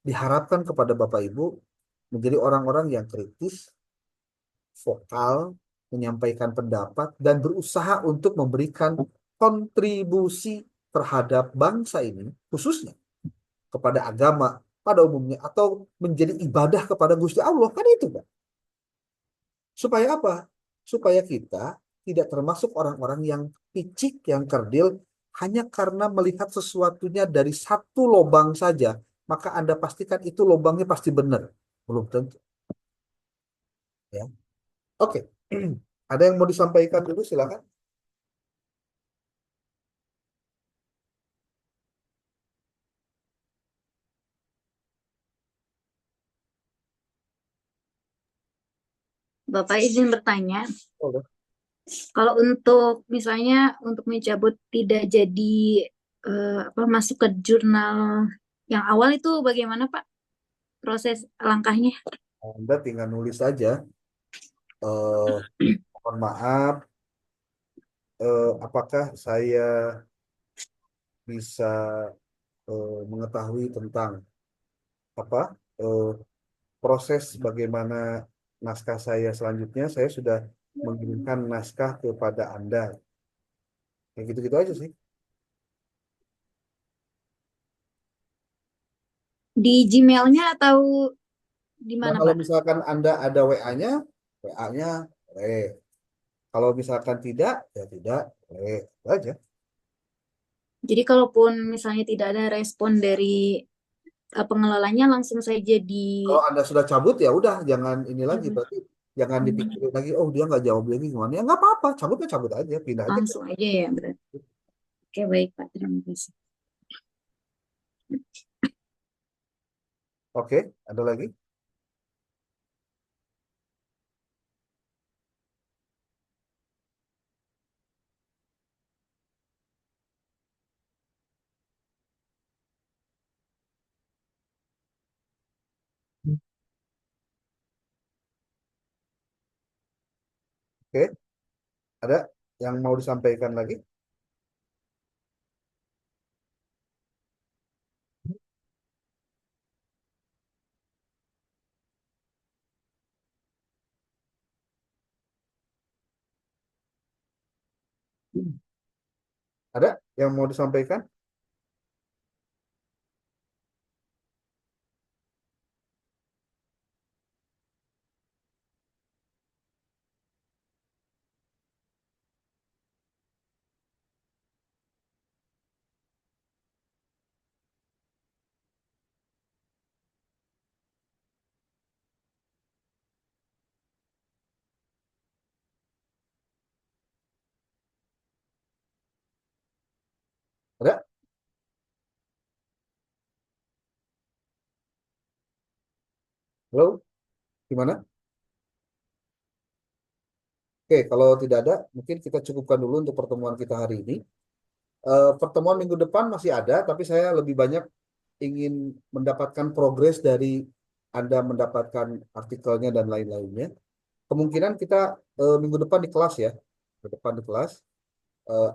diharapkan kepada Bapak Ibu menjadi orang-orang yang kritis, vokal, menyampaikan pendapat, dan berusaha untuk memberikan kontribusi terhadap bangsa ini, khususnya kepada agama pada umumnya, atau menjadi ibadah kepada Gusti Allah, kan itu Pak. Supaya apa? Supaya kita tidak termasuk orang-orang yang picik, yang kerdil, hanya karena melihat sesuatunya dari satu lubang saja, maka Anda pastikan itu lubangnya pasti benar. Belum tentu. Ya. Oke. Ada yang mau disampaikan dulu, silakan. Bapak izin bertanya, Boleh. kalau untuk misalnya untuk mencabut tidak jadi masuk ke jurnal yang awal itu bagaimana Pak proses langkahnya? Anda tinggal nulis saja. Mohon maaf, apakah saya bisa mengetahui tentang apa eh, proses bagaimana naskah saya selanjutnya. Saya sudah mengirimkan naskah kepada Anda. Kayak gitu-gitu aja sih. Di Gmailnya atau di Nah, mana kalau Pak? misalkan Anda ada WA-nya, WA-nya boleh. Kalau misalkan tidak, ya tidak, boleh. Itu aja. Jadi kalaupun misalnya tidak ada respon dari pengelolanya langsung saja di Kalau Anda sudah cabut, ya udah, jangan ini lagi. Mhm. Berarti jangan dipikirin lagi, oh dia nggak jawab lagi gimana. Ya nggak apa-apa, cabutnya cabut aja, pindah aja. langsung aja ya berarti. Oke baik Pak, terima kasih. Oke, ada lagi? Oke, ada yang mau disampaikan lagi? Ada yang mau disampaikan? Ada? Halo? Gimana? Oke, kalau tidak ada, mungkin kita cukupkan dulu untuk pertemuan kita hari ini. Pertemuan minggu depan masih ada, tapi saya lebih banyak ingin mendapatkan progres dari Anda mendapatkan artikelnya dan lain-lainnya. Kemungkinan kita minggu depan di kelas ya, minggu depan di kelas.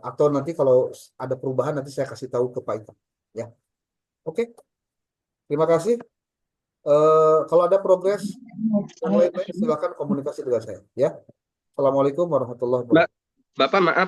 Atau nanti kalau ada perubahan nanti saya kasih tahu ke Pak Ika. Ya, oke. Terima kasih. Kalau ada progres yang lain-lain silakan komunikasi dengan saya. Ya, assalamualaikum warahmatullahi wabarakatuh. Bapak maaf.